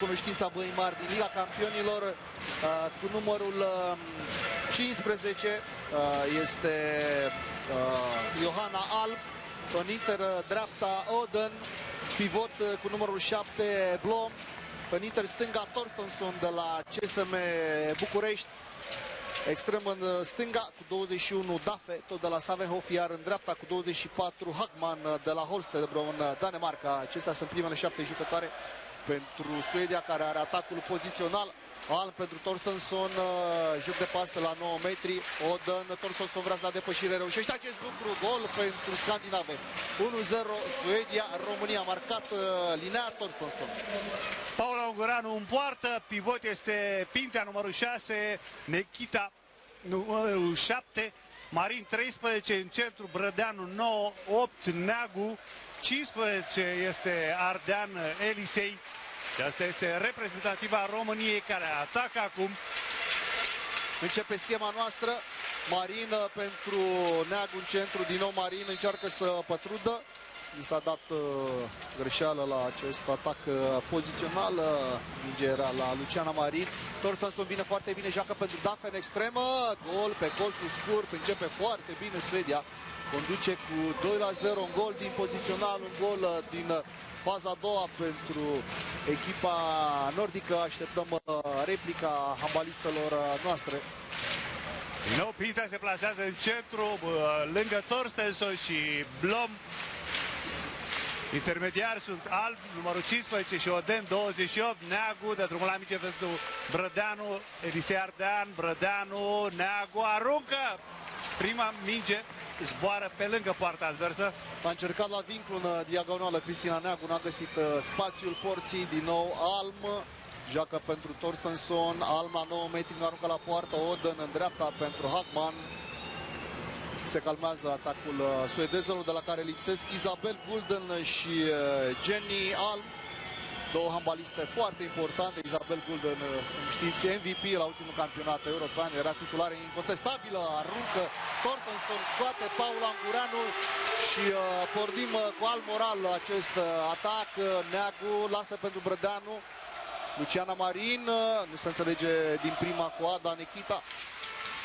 cunoștința Băii Mari din Liga Campionilor cu numărul 15 este Johanna Alb, în inter dreapta Oden, pivot cu numărul 7 Blom, în inter stânga Torstensson de la CSM București, extrem în stânga cu 21 Dafe, tot de la Savenhof, iar în dreapta cu 24 Hagman de la Holstebro în Danemarca. Acestea sunt primele 7 jucătoare pentru Suedia, care are atacul pozițional. Alb pentru Torstensson, joc de pasă la 9 metri, Oden, Torstensson vrea să la depășire, reușește acest lucru, gol pentru scandinave. 1-0 Suedia, România, marcat Linnea Torstensson. Paula Ungureanu în poartă, pivot este Pintea numărul 6, Nechita numărul 7, Marin 13, în centru Brădeanu 9, 8 Neagu, 15 este Ardean Elisei. Și asta este reprezentativa României, care atacă acum. Începe schema noastră. Marin pentru Neagu în centru, din nou Marin încearcă să pătrundă. I s-a dat greșeală la acest atac pozițional. Mingea era la Luciana Marin. Torstensson vine foarte bine, joacă pentru Dafe în extremă. Gol pe colțul scurt, începe foarte bine Suedia. Conduce cu 2-0, un gol din pozițional, un gol din faza a doua pentru echipa nordică. Așteptăm replica handbalistelor noastre. Din nou Pintea se plasează în centru, lângă Torstensson și Blom. Intermediari sunt Alb, numărul 15, și Oden, 28, Neagu, de drumul la mice pentru Brădeanu, Elisei Ardean, Brădeanu, Neagu, aruncă! Prima minge zboară pe lângă poarta adversă. A încercat la vincul în diagonală Cristina Neagu, n-a găsit spațiul porții. Din nou Alm, joacă pentru Torstensson, Alm la 9 metri, nu aruncă la poartă, Oden în dreapta pentru Hagman. Se calmează atacul suedezelor, de la care lipsesc Isabel Gulden și Jenny Alm. Două handbaliste foarte importante. Isabel Gulden, știți, MVP la ultimul campionat european, era titulare incontestabilă, aruncă Torstensson, scoate Paula Ungureanu și pornim cu alt moral acest atac. Neagu lasă pentru Brădeanu, Luciana Marin, nu se înțelege din prima cu Ada Nechita.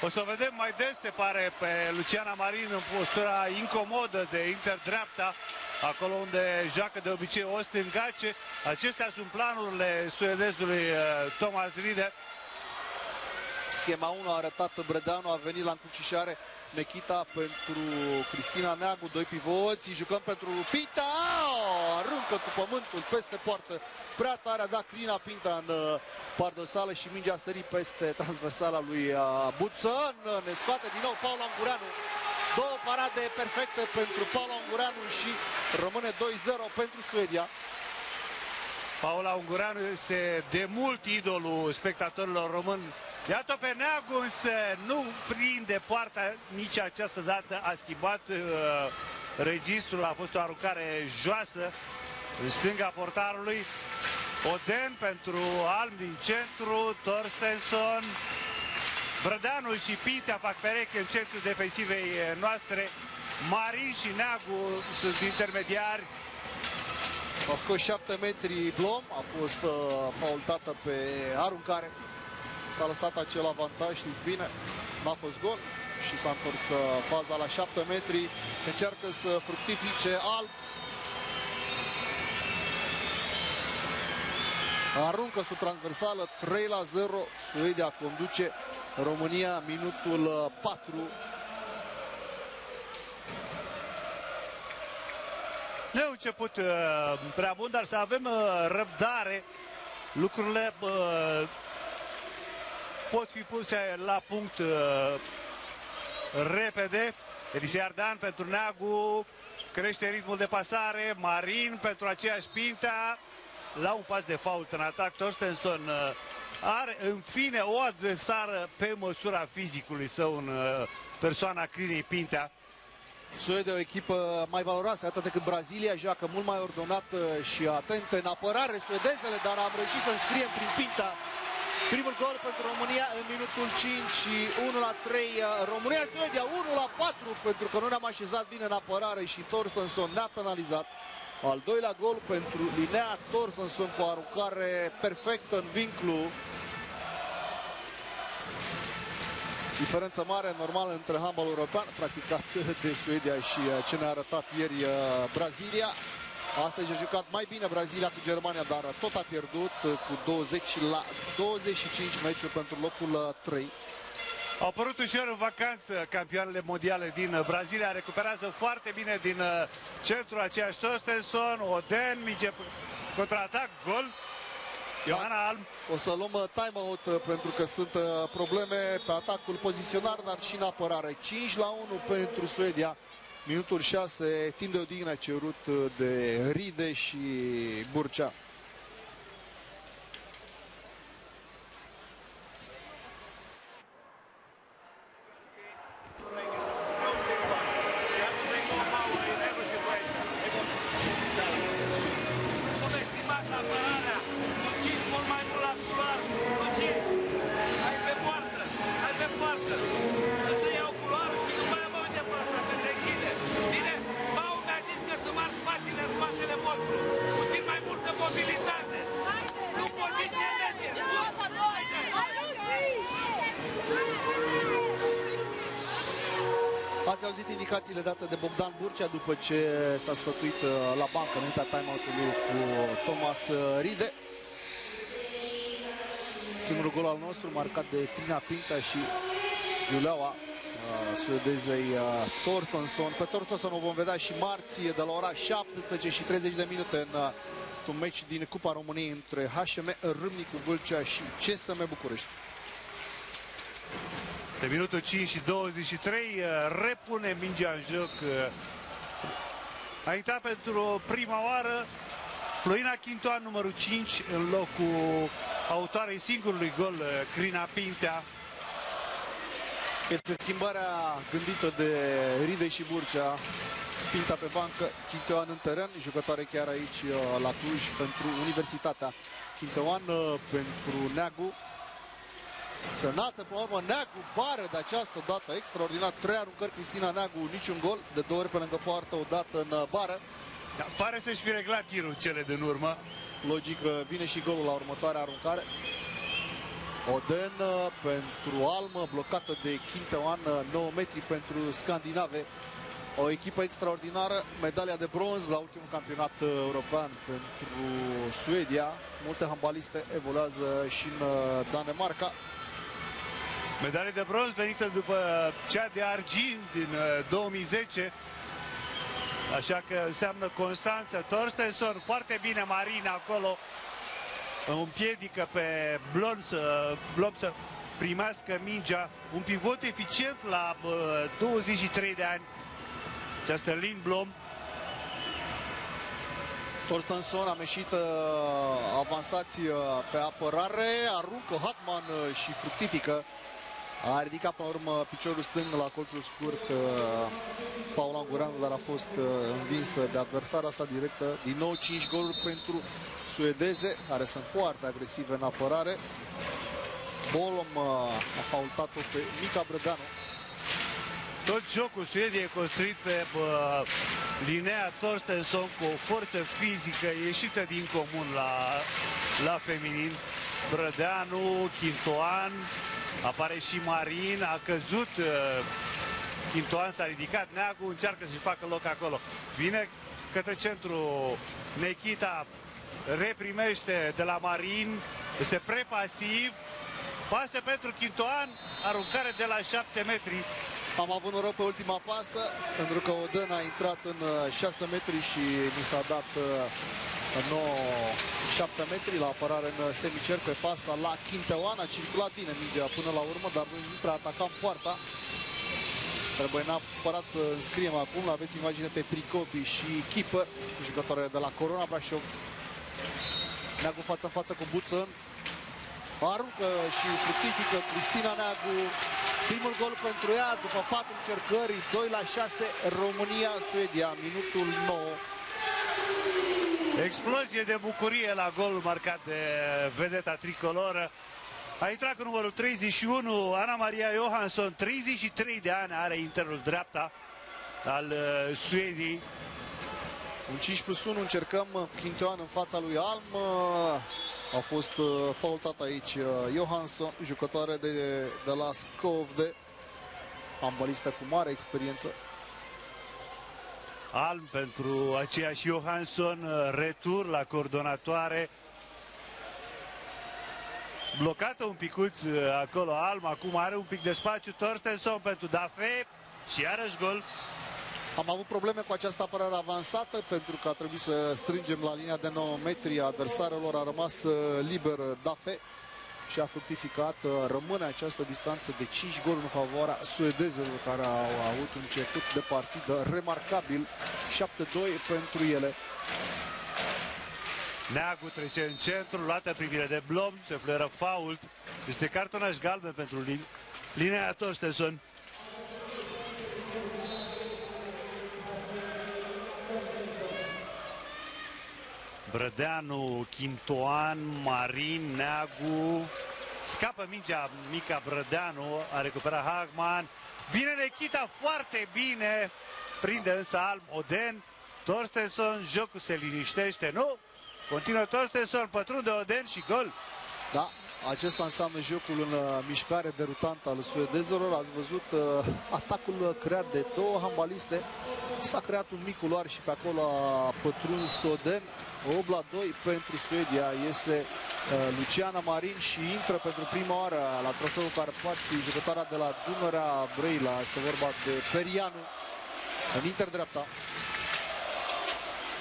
O să vedem mai des, se pare, pe Luciana Marin în postura incomodă de inter-dreapta, acolo unde joacă de obicei o stângace. Acestea sunt planurile suedezului Thomas Ride. Schema 1 a arătat Brădeanu, a venit la încrucișare Nechita pentru Cristina Neagu, doi pivoți, jucăm pentru Pinta, aruncă cu pământul peste poartă, prea tare a dat Crina Pinta în pardosală și mingea a sărit peste transversala lui Buțăn. Ne scoate din nou Paula Ungureanu, două parade perfecte pentru Paula Ungureanu și rămâne 2-0 pentru Suedia. Paula Ungureanu este de mult idolul spectatorilor români. Iată pe Neagu, însă nu prinde poarta nici această dată, a schimbat registrul, a fost o aruncare joasă în stânga portarului. Oden pentru Alm din centru, Torstensson, Brădeanu și Pintea fac pereche în centrul defensivei noastre. Marin și Neagu sunt intermediari. A scos 7 metri Blom, a fost faultată pe aruncare. S-a lăsat acel avantaj, știți bine, n-a fost gol și s-a întors faza la 7 metri. Încearcă să fructifice Alb. Aruncă sub transversală, 3-0, Suedia conduce, România minutul 4. Nu e început prea bun, dar să avem răbdare. Lucrurile pot fi puse la punct repede. Elisei Ardean pentru Neagu, crește ritmul de pasare, Marin pentru aceeași Pinta, la un pas de fault în atac. Torstensson are în fine o adversară pe măsura fizicului său în persoana Crinei Pintea. Suedia o echipă mai valoroasă, atât decât Brazilia, joacă mult mai ordonat și atent în apărare suedezele, dar am reușit să înscriem prin Pinta primul gol pentru România în minutul 5 și 1-3. România-Suedia 1-4, pentru că nu ne-am așezat bine în apărare și Torstensson ne-a penalizat. Al doilea gol pentru Linnea Torstensson cu o aruncare perfectă în vinclu. Diferență mare, normal, între handbalul european practicat de Suedia și ce ne-a arătat ieri Brazilia. Astăzi a jucat mai bine Brazilia cu Germania, dar tot a pierdut cu 25 meciuri pentru locul 3. Au apărut ușor în vacanță campioanele mondiale din Brazilia, recuperează foarte bine din centru aceeași Torstensson, Oden, minge contraatac, gol. Ioana Alm. O să luăm time-out pentru că sunt probleme pe atacul poziționar, dar și în apărare. 5-1 pentru Suedia. Minutul 6, timp de odihnă cerut de Ride și Burcea. Ați auzit indicațiile date de Bogdan Burcea după ce s-a sfătuit la bancă înaintea time-out-ului cu Thomas Ride. Singurul gol al nostru marcat de Trina Pinta și Iuleaua suedezei Torstensson. Pe Torstensson o vom vedea și marți de la ora 17 și 30 de minute în un meci din Cupa României între HM Râmnicu Vâlcea și CSM București. De minutul 5 și 23 repune mingea în joc. A intrat pentru prima oară Floina Chintoan, numărul 5, în locul autoarei singurului gol, Crina Pintea. Este schimbarea gândită de Ride și Burcea. Pinta pe bancă, Chintoan în teren, jucătoare chiar aici la Cluj pentru Universitatea Chintoan, pentru Neagu. Se înalță până la urmă Neagu, bară de această dată extraordinar, 3 aruncări Cristina Neagu, niciun gol, de 2 ori pe lângă poartă, o dată în bară. Da, pare să-și fi reglat tirul cele din urmă. Logic, vine și golul la următoarea aruncare. Oden pentru Almă, blocată de Chintoan, 9 metri pentru scandinave. O echipă extraordinară, medalia de bronz la ultimul campionat european pentru Suedia. Multe handbaliste evoluează și în Danemarca. Medalie de bronz venită după cea de argint din 2010. Așa că înseamnă constanță. Torstensson, foarte bine Marina acolo. Împiedică pe Blom să primească mingea. Un pivot eficient la 23 de ani. Această Lindblom. Torstensson am ieșit avansați pe apărare, aruncă Hackman și fructifică. A ridicat până la urmă piciorul stâng la colțul scurt Paula Ungureanu, dar a fost învinsă de adversara sa directă. Din nou 5 goluri pentru suedeze, care sunt foarte agresive în apărare. Bolom a faultat-o pe Mica Brădeanu. Tot jocul Suediei e construit pe Linnea Torstensson cu o forță fizică ieșită din comun la feminin. Brădeanu, Chintoan, apare și Marin, a căzut Chintoan, s-a ridicat, Neagu încearcă să-și facă loc acolo. Vine către centru Nechita, reprimește de la Marin, este prepasiv, pasă pentru Chintoan, aruncare de la 7 metri. Am avut noroc pe ultima pasă, pentru că Oden a intrat în 6 metri și mi s-a dat 7 metri la apărare în semicer pe pasa la Chintoan. A circulat bine mingea până la urmă, dar nu prea atacam poarta. Trebuie neapărat să înscriem acum, aveți imagine pe Pricopi și Keeper, jucătoare de la Corona Brașov. Neagu față în față cu Buțăn. Aruncă și fructifică Cristina Neagu. Primul gol pentru ea după 4 încercări, 2-6, România-Suedia, minutul 9. Explozie de bucurie la golul marcat de vedeta tricoloră. A intrat cu numărul 31, Ana Maria Johansson, 33 de ani are interul dreapta al Suediei. Un 5+1, încercăm Chintoan în fața lui Alm. A fost faultat aici Johansson, jucătoare de la Skövde, handbalistă cu mare experiență. Alm pentru aceeași Johansson, retur la coordonatoare. Blocată un picuț acolo Alm, acum are un pic de spațiu Torstensson pentru Dafe și iarăși gol. Am avut probleme cu această apărare avansată pentru că a trebuit să strângem la linia de 9 metri. Adversarelor a rămas liber Dafe și a fructificat. Rămâne această distanță de 5 goluri în favoarea suedezelor, care au avut un început de partidă remarcabil. 7-2 pentru ele. Neagu trece în centru, luată privire de Blom, se fluieră fault. Este cartonaș galben pentru linia Torstensson. Brădeanu, Chintoan, Marin, Neagu. Scapă mingea Mica Brădeanu, a recuperat Hagman. Bine Nechita, foarte bine. Prinde însă Alm, Oden. Torstensson, jocul se liniștește, nu? Continuă Torstensson, pătrunde Oden și gol. Da, acesta înseamnă jocul în mișcare derutant al suedezelor. Ați văzut atacul creat de două handbaliste. S-a creat un mic culoar și pe acolo a pătruns Oden. 8-2 pentru Suedia. Iese Luciana Marin și intră pentru prima oară la trofeul Carpații jucătoarea de la Dunărea Brăila. Este vorba de Perianu în interdreapta.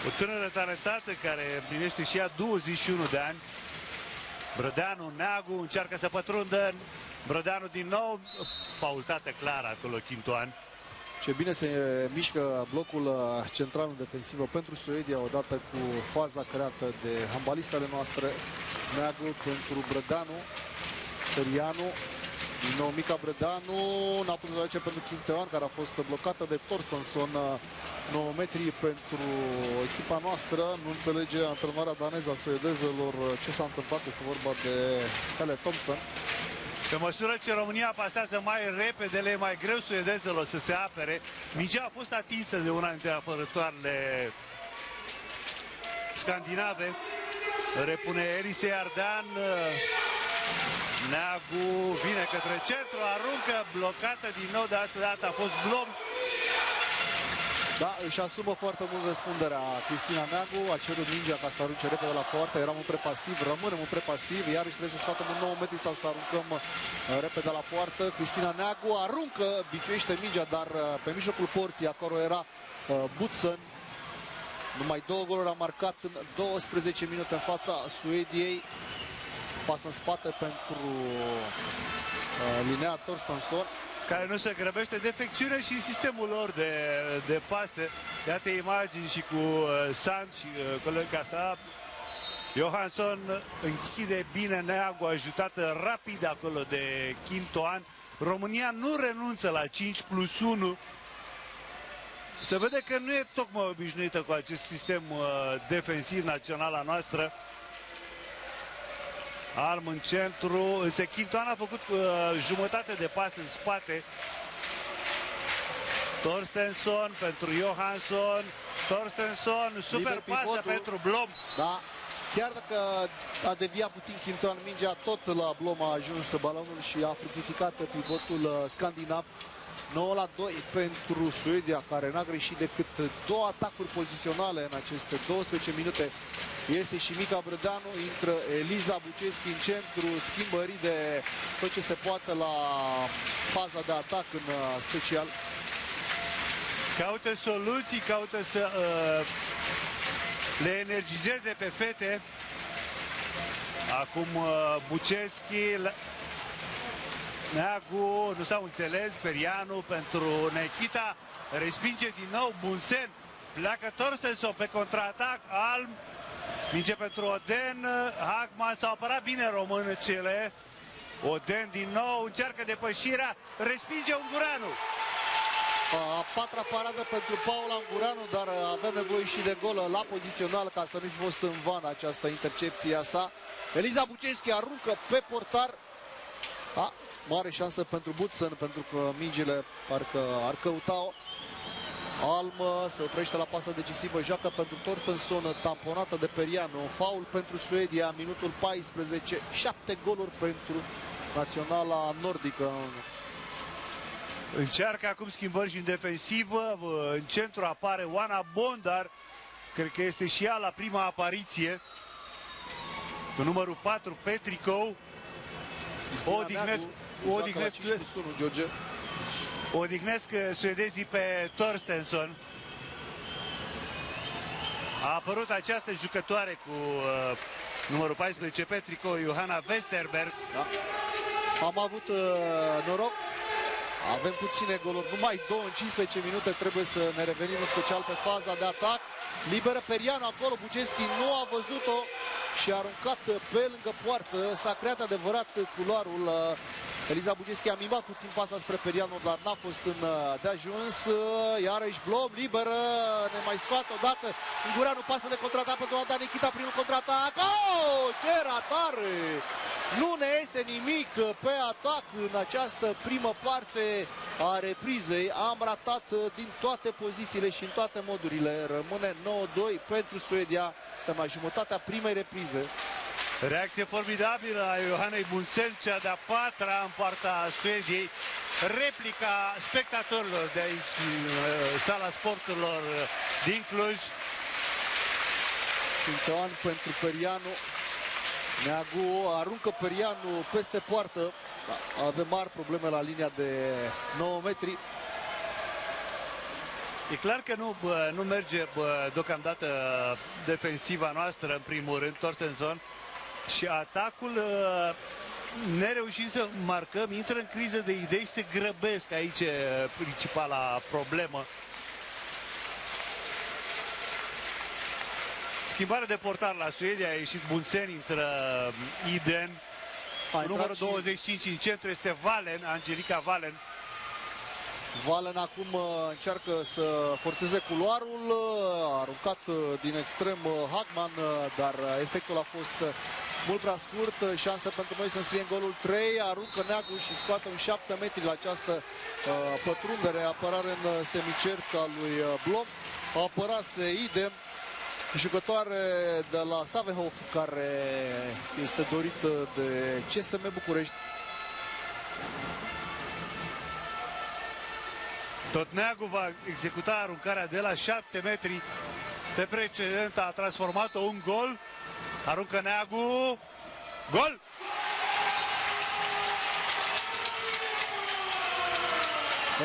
O tânără talentată care împlinește și ea 21 de ani. Brădeanu, Neagu încearcă să pătrundă. Brădeanu din nou, faultate clară acolo Chintoan. Ce bine se mișcă blocul central în defensivă pentru Suedia, odată cu faza creată de handbalistele noastre. Neagu pentru Brădeanu, Perianu, din nou Mica Brădeanu, n-a putut face pentru Chintean, care a fost blocată de Torstensson. 9 metri pentru echipa noastră. Nu înțelege antrenarea daneză a suedezelor ce s-a întâmplat. Este vorba de Helle Thompson. Pe măsură ce România pasează mai repede, le e mai greu suedezelor să se apere. Mingea a fost atinsă de una dintre apărătoarele scandinave. Repune Elise Ardean. Neagu vine către centru, aruncă, blocată din nou, de asta dată a fost Blom. Da, își asumă foarte mult răspunderea Cristina Neagu, a cerut mingea ca să arunce repede la poartă, eram un prepasiv, rămânem un prepasiv, iarăși trebuie să scoatem în 9 metri sau să aruncăm repede la poartă. Cristina Neagu aruncă, biciuiește mingea, dar pe mijlocul porții, acolo era Butsen. Numai 2 goluri a marcat în 12 minute în fața Suediei. Pas în spate pentru Linnea Torstensson, care nu se grăbește, defecțiune și în sistemul lor de pase. Iată imagini și cu Sant și colega sa. Johansson închide bine Neagu, ajutată rapid acolo de Chintoan. România nu renunță la 5+1. Se vede că nu e tocmai obișnuită cu acest sistem defensiv național a noastră. Alm în centru, însă Chintoan a făcut jumătate de pas în spate. Torstensson pentru Johansson. Torstensson, super pasă pentru Blom. Da, chiar dacă a deviat puțin Chintoan mingea, tot la Blom a ajuns balonul și a fructificat pivotul scandinav. 9-2 pentru Suedia, care n-a greșit decât 2 atacuri poziționale în aceste 12 minute. Iese și Mica Brădeanu, intră Eliza Buceschi în centru, schimbări de tot ce se poate la faza de atac în special. Caută soluții, caută să le energizeze pe fete. Acum Buceschi, Neagu, nu s-au înțeles, Perianu pentru Nechita, respinge din nou Bunsen, pleacă Torstensson pe contraatac, Alm, minge pentru Oden, Hagman, s-au apărat bine româncele, Oden din nou, încearcă depășirea, respinge Ungureanu. A patra paradă pentru Paula Ungureanu, dar avea nevoie și de gol la pozițional ca să nu-și fost în van această intercepție a sa. Eliza Buceschi aruncă pe portar. Mare șansă pentru Butsen, pentru că mingile parcă ar căuta-o. Alm se oprește la pasă decisivă, joacă pentru Torstensson, tamponată de Perianu. Faul pentru Suedia, minutul 14, 7 goluri pentru naționala nordică. Încearcă acum schimbări și în defensivă. În centru apare Oana Bondar. Cred că este și ea la prima apariție. Cu numărul 4, Petricou. Odihnesc suedezii pe Torstensson. A apărut această jucătoare cu numărul 14, Petricou, Johanna Westerberg. Da. Am avut noroc. Avem puține goluri, numai 2 în 15 minute, trebuie să ne revenim în special pe faza de atac. Liberă Perianu acolo, Buceschi nu a văzut-o și a aruncat pe lângă poartă. S-a creat adevărat culoarul. Eliza Buceschi a mimat puțin pasa spre Perianu, dar n-a fost de ajuns. Iarăși Blom, liberă, ne mai scoate odată. Ungureanu pasă de contraatac pentru a da Nikita primul contraatac. Oh, ce ratare! Nu ne iese nimic pe atac în această primă parte a reprizei. Am ratat din toate pozițiile și în toate modurile. Rămâne 9-2 pentru Suedia. Suntem la jumătatea primei reprize. Reacție formidabilă a Johanei Bunsen, cea de-a 4-a în partea Suediei. Replica spectatorilor de aici, sala sporturilor din Cluj. An pentru Perianu. Neagu aruncă Perianu peste poartă. Avem mari probleme la linia de 9 metri. E clar că nu merge deocamdată defensiva noastră, în primul rând, Torstensson. Și atacul, nereușit să marcăm, intră în criză de idei și se grăbesc. Aici e principala problemă. Schimbare de portar la Suedia, a ieșit Bunsen, intră Iden. Numărul 25 în centru este Valen, Angelica Valen. Valen acum încearcă să forțeze culoarul, a aruncat din extrem Hagman, dar efectul a fost mult prea scurt. Șansă pentru noi să înscriem golul 3, aruncă Neagu și scoate un 7 metri la această pătrundere, apărare în semicerc al lui Blom. Apărase Idem, jucătoare de la Savehof, care este dorită de CSM București. Tot Neagu va executa aruncarea de la 7 metri. Pe precedent a transformat-o un gol. Aruncă Neagu. Gol!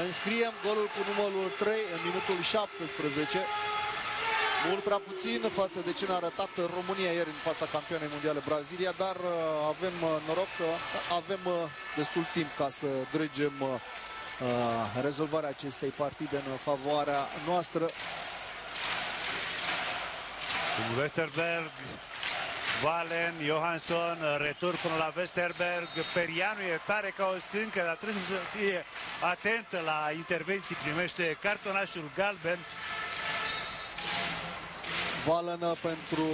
Înscriem golul cu numărul 3 în minutul 17. Mult prea puțin față de ce ne-a arătat România ieri în fața campionei mondiale Brazilia, dar avem noroc că avem destul timp ca să dregem rezolvarea acestei partide în favoarea noastră. Westerberg, Valen, Johansson, retur până la Westerberg. Perianu e tare ca o stâncă, dar trebuie să fie atentă la intervenții, primește cartonașul galben. Valen pentru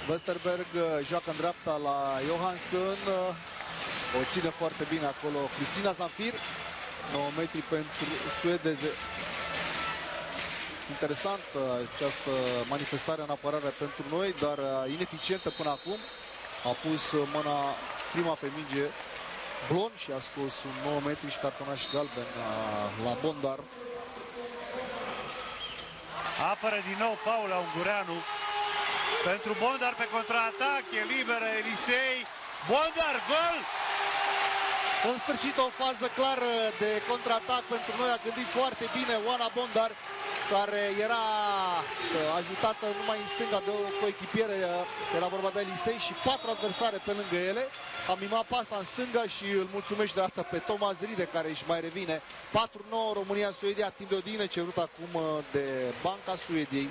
Westerberg, joacă în dreapta la Johansson, o ține foarte bine acolo Cristina Zanfir. 9 metri pentru suedeze. Interesant această manifestare în apărare pentru noi, dar ineficientă până acum. A pus mâna prima pe minge Blon și a scos un 9 metri și cartonaș galben la Bondar. Apără din nou Paula Ungureanu pentru Bondar pe contraatac, e liberă Elisei. Bondar, gol! În sfârșit o fază clară de contraatac pentru noi, a gândit foarte bine Oana Bondar, care era ajutată numai în stânga de o coechipiere, era vorba de Elisei și 4 adversare pe lângă ele. A mimat pasa în stânga și îl mulțumește de dată pe Thomas Ride, care își mai revine. 4-9 România-Suedia, timp de odihnă cerut acum de Banca Suediei.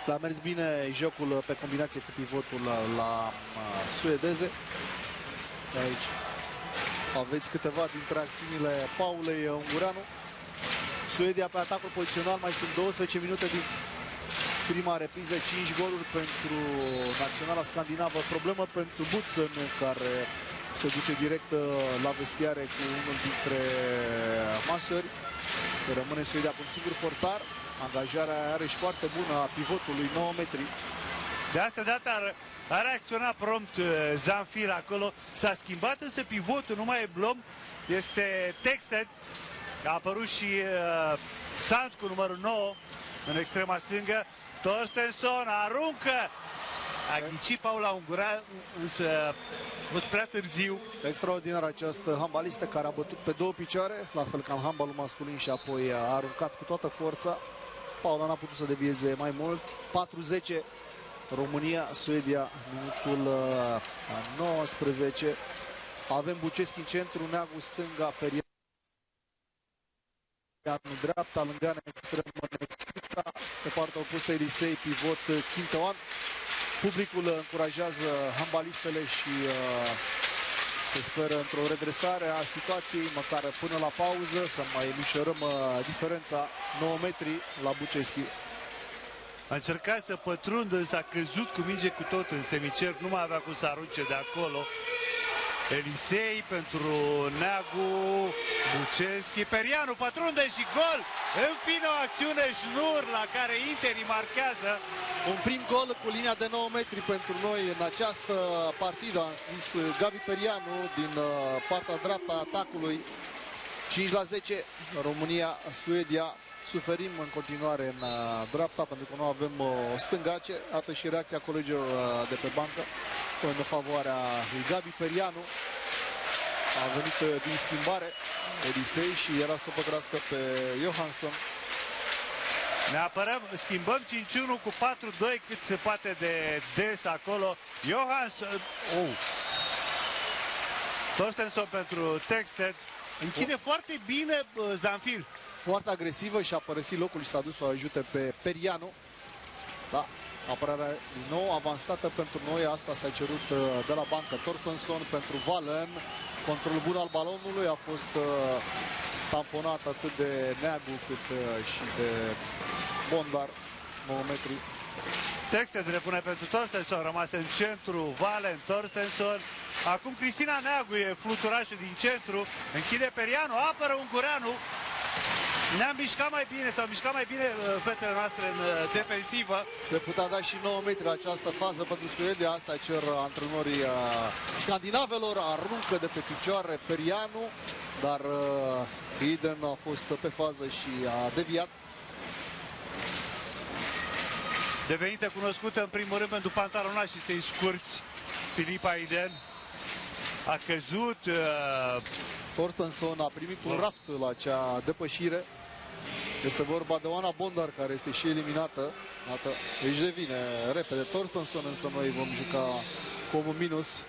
Le-a mers bine jocul pe combinație cu pivotul la suedeze. Aici aveți câteva dintre acțiunile Paulei Ungureanu. Suedia pe atacul pozițional, mai sunt 12 minute din prima repriză, 5 goluri pentru naționala scandinavă. Problemă pentru Butzen, care se duce direct la vestiare cu unul dintre masări. Rămâne Suedia cu un singur portar. Angajarea are și foarte bună a pivotului, 9 metri. De asta dată a reacționat prompt Zamfir acolo. S-a schimbat însă pivotul, nu mai e Blom, este Texted. A apărut și Sant cu numărul 9 în extrema stângă. Torstensson aruncă. A ghicit Paula Ungureanu, însă a fost prea târziu. Extraordinar această handbalistă care a bătut pe două picioare, la fel ca în handbalul masculin, și apoi a aruncat cu toată forța. Paula n-a putut să devieze mai mult. 40 România, Suedia, minutul 19. Avem Buceschi în centru, Neagu stânga, Perianu dreapta, Lânganea extremă, Necita, pe partea opusă Elisei, pivot Chinteoan. Publicul încurajează handbalistele și se speră într-o redresare a situației, măcar până la pauză, să mai mișorăm diferența, 9 metri la Buceschi. A încercat să pătrundă, însă a căzut cu minge cu tot în semicer, nu mai avea cum să arunce de acolo. Elisei pentru Neagu, Buceschi, Perianu pătrunde și gol! În fine o acțiune șnur la care Interi marchează. Un prim gol cu linia de 9 metri pentru noi în această partidă, a înscris Gabi Perianu din partea dreaptă a atacului. 5-10, România, Suedia. Suferim în continuare în dreapta pentru că nu avem o stângace. Iată și reacția colegilor de pe bancă în favoarea lui Gabi Perianu. A venit din schimbare Elisei și era să o pătrească pe Johansson. Ne apărăm, schimbăm 5-1 cu 4-2 cât se poate de des acolo. Johansson, Torstensson pentru Texted. Închide foarte bine Zamfir. Foarte agresivă și a părăsit locul și s-a dus să o ajute pe Perianu. Da, apărarea din nou avansată pentru noi. Asta s-a cerut de la bancă. Torstensson pentru Valen. Controlul bun al balonului a fost tamponat atât de Neagu cât și de Bondar. 9 metri. Texted repune pentru Torstensson, rămas în centru Valen, Torstensson. Acum Cristina Neagu e fluturașul din centru. Închide Perianu, apără Ungureanu. Ne-am mișcat mai bine, s-au mișcat mai bine fetele noastre în defensivă. Se putea da și 9 metri la această fază pentru Suedia. Asta cer antrenorii scandinavelor. Aruncă de pe picioare Perianu, dar Iden a fost pe fază și a deviat. Devenită cunoscută în primul rând pentru pantalonașii săi scurți, Filipa Iden. A căzut. Torstensson a primit un raft la acea depășire. Este vorba de Oana Bondar, care este și eliminată. Iată, își revine repede Torstensson, însă noi vom juca cu un minus.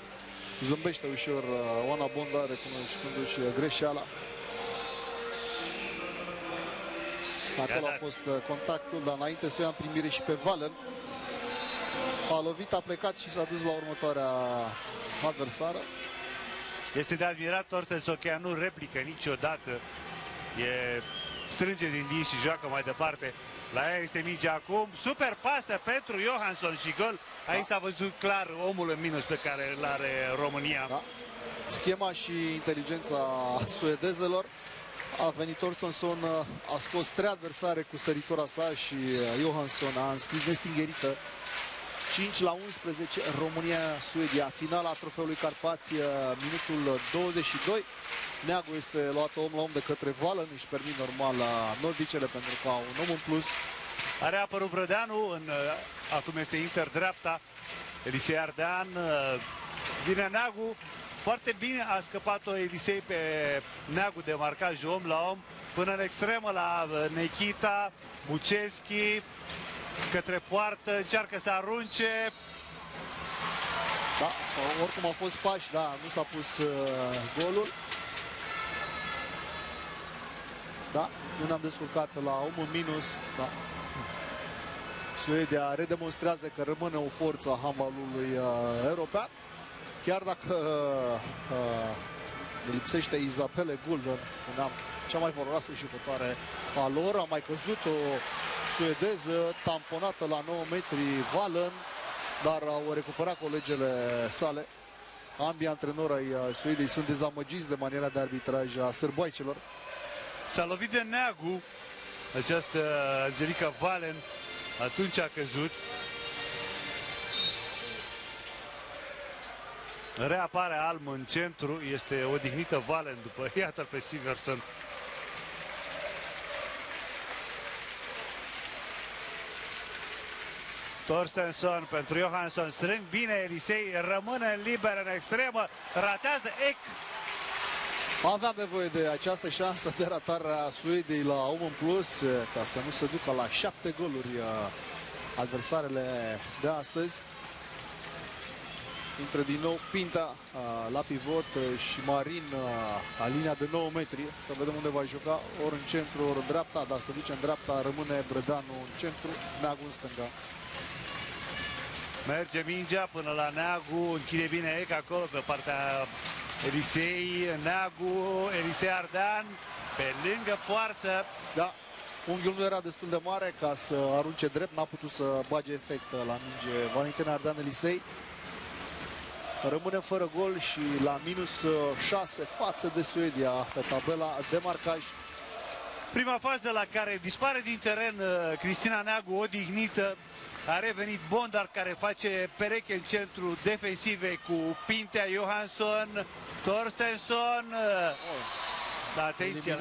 Zâmbește ușor Oana Bondar, recunoscându-și greșeala. Acolo a fost contactul, dar înainte să o ia în primire și pe Valen. A lovit, a plecat și s-a dus la următoarea adversară. Este de admirat Torstensson, că ea nu replică niciodată. E strânge din din și joacă mai departe. La ea este mingea acum. Super pasă pentru Johansson și gol. Aici s-a văzut clar omul în minus pe care îl are România. Da. Schema și inteligența suedezelor. A venit Torstensson, a scos 3 adversare cu săritura sa și Johansson a înscris nestingerită. 5-11, România-Suedia, finala trofeului Carpați, minutul 22. Neagu este luat om la om de către Valen, își permit normal nordicele pentru că au un om în plus. A reapărut Brădeanu, acum este Inter dreapta, Elisei Ardean, vine Neagu, foarte bine a scăpat-o Elisei pe Neagu de marcaj om la om, până în extremă la Necita, Buceschi, către poartă, încearcă să arunce. Da, oricum au fost pași, da, nu s-a pus golul. Da, nu ne-am descurcat la omul minus. Da. Suedia redemonstrează că rămâne o forță a handbalului european. Chiar dacă lipsește Isabelle Gulden, spuneam, cea mai valoroasă jucătoare a lor. A mai căzut o suedeză tamponată la 9 metri, Valen, dar au recuperat colegele sale. Ambii antrenori ai Suediei sunt dezamăgiți de maniera de arbitraj a sârboaicilor. S-a lovit de Neagu această Angelica Valen, atunci a căzut. Reapare Alm în centru, este odihnită Valen după, iată pe Siverson. Torstensson pentru Johansson, strâng bine Elisei, rămâne liber în extremă, ratează Ek. Avea nevoie de această șansă de ratare a Suediei la 1 în plus, ca să nu se ducă la 7 goluri adversarele de astăzi. Intră din nou Pinta la pivot și Marin la linia de 9 metri. Să vedem unde va juca, ori în centru, ori în dreapta. Dar se duce în dreapta, rămâne Brădanu în centru, Neagu în stânga. Merge mingea până la Neagu, închide bine Ek acolo pe partea Elisei, Neagu, Elisei Ardean, pe lângă poartă. Da, unghiul nu era destul de mare ca să arunce drept, n-a putut să bage efect la minge Valentin Ardean Elisei. Rămâne fără gol și la minus 6 față de Suedia pe tabela de marcaj. Prima fază la care dispare din teren Cristina Neagu, odihnită. A revenit Bondar, care face pereche în centru defensive cu Pintea, Johansson, Torstensson. Da, atenție.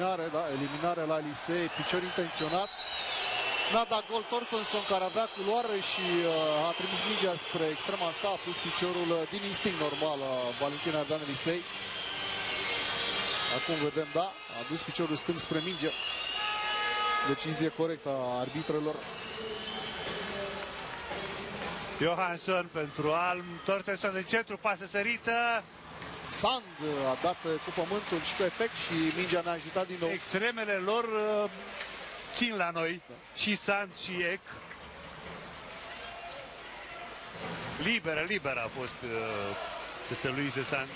Eliminare la Elisei, picior intenționat. N-a dat gol Torstensson, care avea culoare și a trimis mingea spre extrema sa, a pus piciorul din instinct normal Valentin Ardean Elisei. Acum vedem, da, a dus piciorul stâng spre minge. Decizie corectă a arbitrelor. Johansson pentru Alm, Torstensson în centru, pasă sărită. Sand a dat cu pământul și cu efect și mingea ne-a ajutat din nou. Extremele lor țin la noi, da. Și Sand și Ek. Liberă a fost aceste Luise Sand.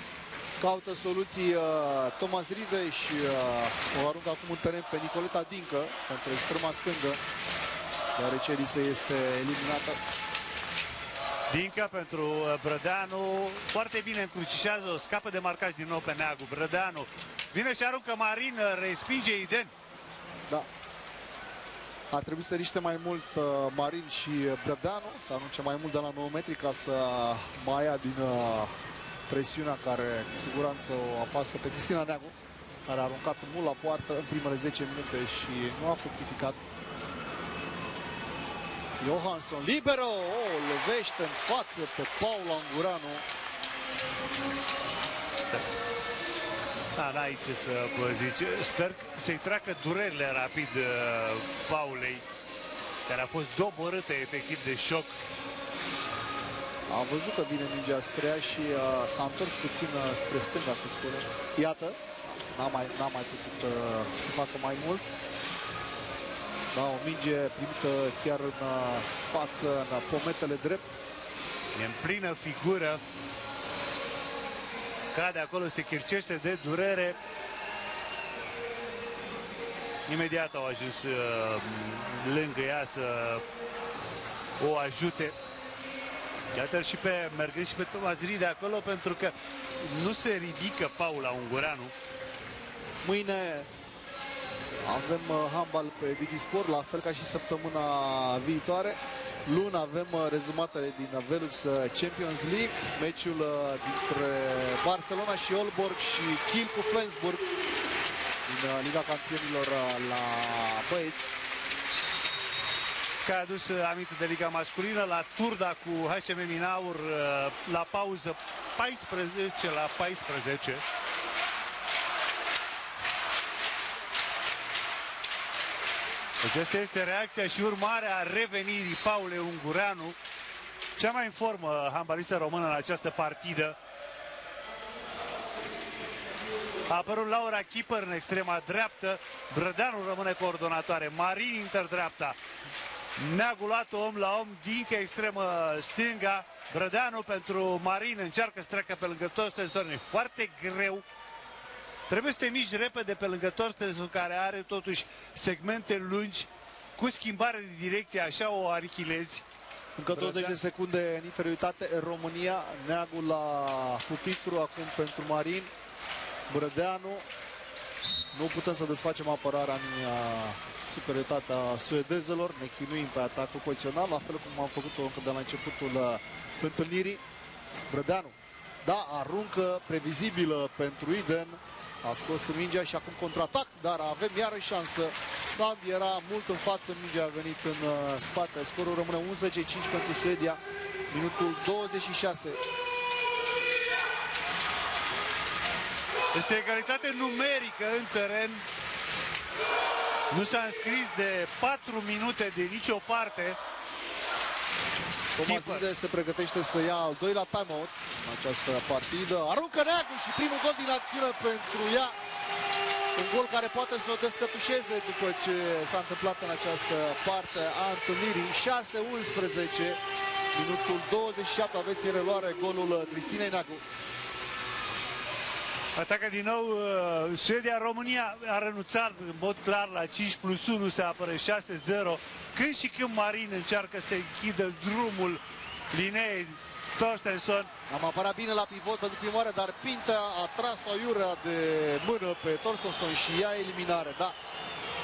Caută soluții Thomas Ride și o aruncă acum în teren pe Nicoleta Dincă pentru extrema stângă, deoarece Elisei este eliminată. Dincă pentru Brădeanu, foarte bine încrucișează, scapă de marcaj din nou pe Neagu. Brădeanu vine și aruncă Marin, respinge Iden. Da. Ar trebui să riște mai mult Marin și Brădeanu, să arunce mai mult de la 9 metri ca să mai ia din presiunea care cu siguranță o apasă pe Cristina Neagu, care a aruncat mult la poartă în primele 10 minute și nu a fructificat. Johansson, libero, lovește în față pe Paula Ungureanu. Da, n-ai ce să zici. Sper să-i treacă durerile rapid Paulei, care a fost doborâtă efectiv de șoc. A văzut că vine mingea spre ea și s-a întors puțin spre stânga, să spunem. Iată, n-a mai putut să facă mai mult. Da, o minge primită chiar în față, în pometele drept. E în plină figură. Cade acolo, se chircește de durere. Imediat au ajuns lângă ea să o ajute. Iată-l și mergând și pe Thomas Ride acolo, pentru că nu se ridică Paula Ungureanu. Mâine avem handbal pe Digisport, la fel ca și săptămâna viitoare. Luni avem rezumatele din Velux Champions League, meciul dintre Barcelona și Aalborg și Kiel cu Flensburg din Liga Campionilor la băieți. Că a adus aminte de Liga masculină la Turda cu HCM Minaur la pauză 14-14. Aceasta este reacția și urmarea revenirii Paulei Ungureanu, cea mai în formă handbalistă română în această partidă. A apărut Laura Kipper în extrema dreaptă, Brădeanu rămâne coordonatoare, Marin interdreapta, Neagu luat om la om, Dincă extremă stânga, Brădeanu pentru Marin încearcă să treacă pe lângă Torstensson, e foarte greu. Trebuie să te miști repede pe lângă Torstensson, care are totuși segmente lungi, cu schimbare de direcție, așa o arichilezi. Încă 20 de secunde în inferioritate România. Neagu la pupitru acum pentru Marin. Brădeanu. Nu putem să desfacem apărarea în superioritatea suedezelor. Ne chinuim pe atacul pozițional, la fel cum am făcut-o încă de la începutul întâlnirii. Brădeanu, da, aruncă previzibilă pentru Iden. A scos mingea și acum contraatac, dar avem iarăși șansă. Sandi era mult în față, mingea a venit în spate. Scorul rămâne 11-5 pentru Suedia. Minutul 26. Este egalitate numerică în teren. Nu s-a înscris de 4 minute de nicio parte. Thomas Linde se pregătește să ia al doilea timeout în această partidă. Aruncă Neagu și primul gol din acțiune pentru ea. Un gol care poate să o descătușeze după ce s-a întâmplat în această parte a întâlnirii. 6-11, minutul 27, aveți în reluare golul Cristinei Neagu. Atacă din nou Suedia. România a renunțat în mod clar la 5+1, se apără 6-0. Când și când Marin încearcă să închidă drumul Lineei Torstensson. Am apărat bine la pivot pentru prima oară, dar Pinta a tras o aiurea de mână pe Torstensson și ia eliminare. Da,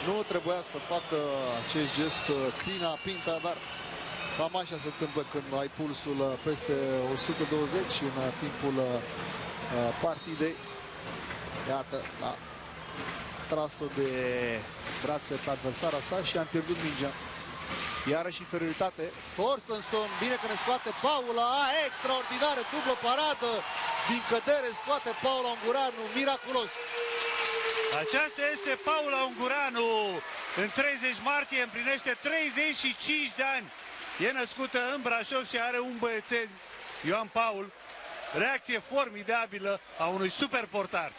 nu trebuia să facă acest gest Tina Pinta, dar cam așa se întâmplă când ai pulsul peste 120 în timpul partidei. Iată, da, tras-o de brațe pe adversara sa și am pierdut mingea. Iarăși inferioritate. Torstensson, bine că ne scoate Paula, extraordinară, dublă paradă, din cădere scoate Paula Ungureanu, miraculos. Aceasta este Paula Ungureanu, în 30 martie împlinește 35 de ani. E născută în Brașov și are un băiețel, Ioan Paul. Reacție formidabilă a unui super portar.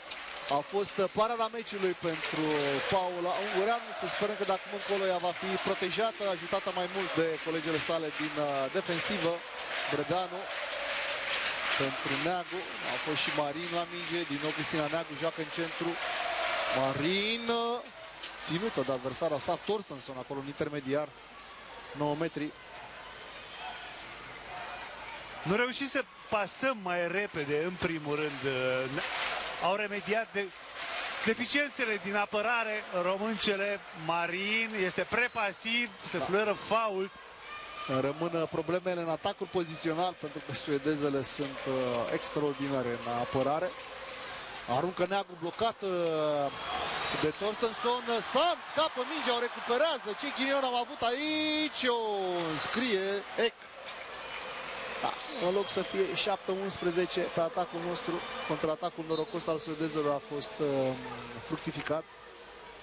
A fost parada meciului pentru Paula Ungureanu. Să sperăm că de acum încolo ea va fi protejată, ajutată mai mult de colegele sale din defensivă. Brădeanu pentru Neagu. A fost și Marin la minge. Din nou Cristina Neagu joacă în centru. Marin ținută de adversara sa, Torstensson, acolo în intermediar. 9 metri. Nu reușit să pasăm mai repede, în primul rând. Au remediat deficiențele din apărare româncele. Marin este prepasiv, se fluieră fault. Rămân problemele în atacul pozițional, pentru că suedezele sunt extraordinare în apărare. Aruncă Neagu blocat de Torstensson. Sand scapă mingea, o recuperează. Ce ghinion am avut aici? O scrie Eck. Da, în loc să fie 7-11 pe atacul nostru, contraatacul norocos al suedezelor a fost fructificat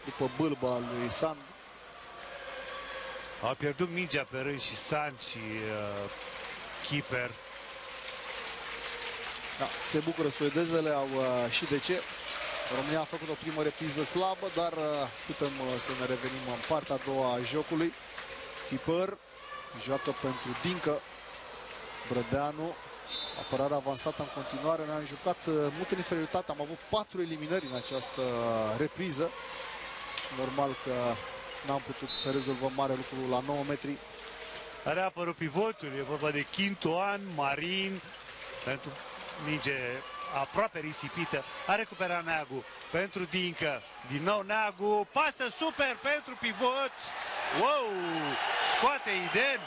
după bâlba lui Sand. Au pierdut mingea pe rând și Sand și keeper. Da, se bucură suedezele, au și de ce. România a făcut o primă repriză slabă, dar putem să ne revenim în partea a doua a jocului. Keeper joacă pentru Dincă. Brădeanu, apărare avansată în continuare, ne-am jucat mult în inferioritate, am avut 4 eliminări în această repriză. Normal că n-am putut să rezolvăm mare lucru la 9 metri. Are apărut pivotul, e vorba de Quintoan, Marin, pentru minge aproape risipită. A recuperat Neagu pentru Dincă, din nou Neagu, pasă super pentru pivot. Wow, scoate Iden,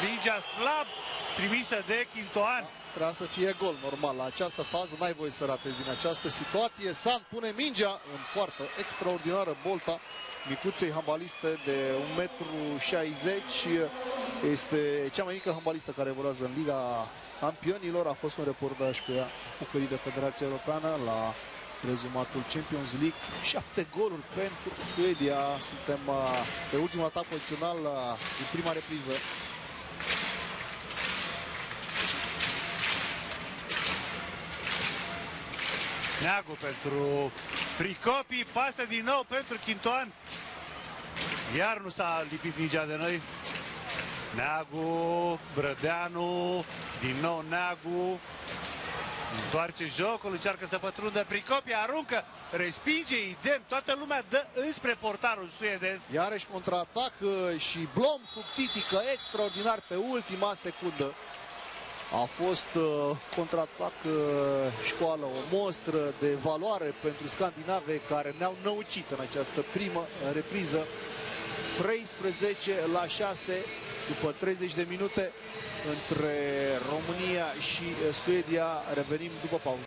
mingea slab trimisă de Quintoan. Trebuia să fie gol, normal. La această fază n-ai voie să ratezi din această situație. Sand pune mingea în poartă. Extraordinară bolta micuței handbaliste de 1,60 m. Este cea mai mică handbalistă care evoluează în Liga Campionilor. A fost un reportaj cu ea oferit de Federația Europeană la rezumatul Champions League. 7 goluri pentru Suedia. Suntem pe ultimul atac pozițional din prima repriză. Neagu pentru Pricopi, pasă din nou pentru Quintoan. Iar nu s-a lipit mingea de noi. Neagu, Brădeanu, din nou Neagu. Întoarce jocul, încearcă să pătrundă Pricopi, aruncă, respinge idem, toată lumea dă înspre portarul suedez. Iarăși contraatac și Blom cu titică extraordinar pe ultima secundă. A fost contraatac școală, o mostră de valoare pentru scandinave care ne-au năucit în această primă repriză. 13-6 după 30 de minute între România și Suedia. Revenim după pauză.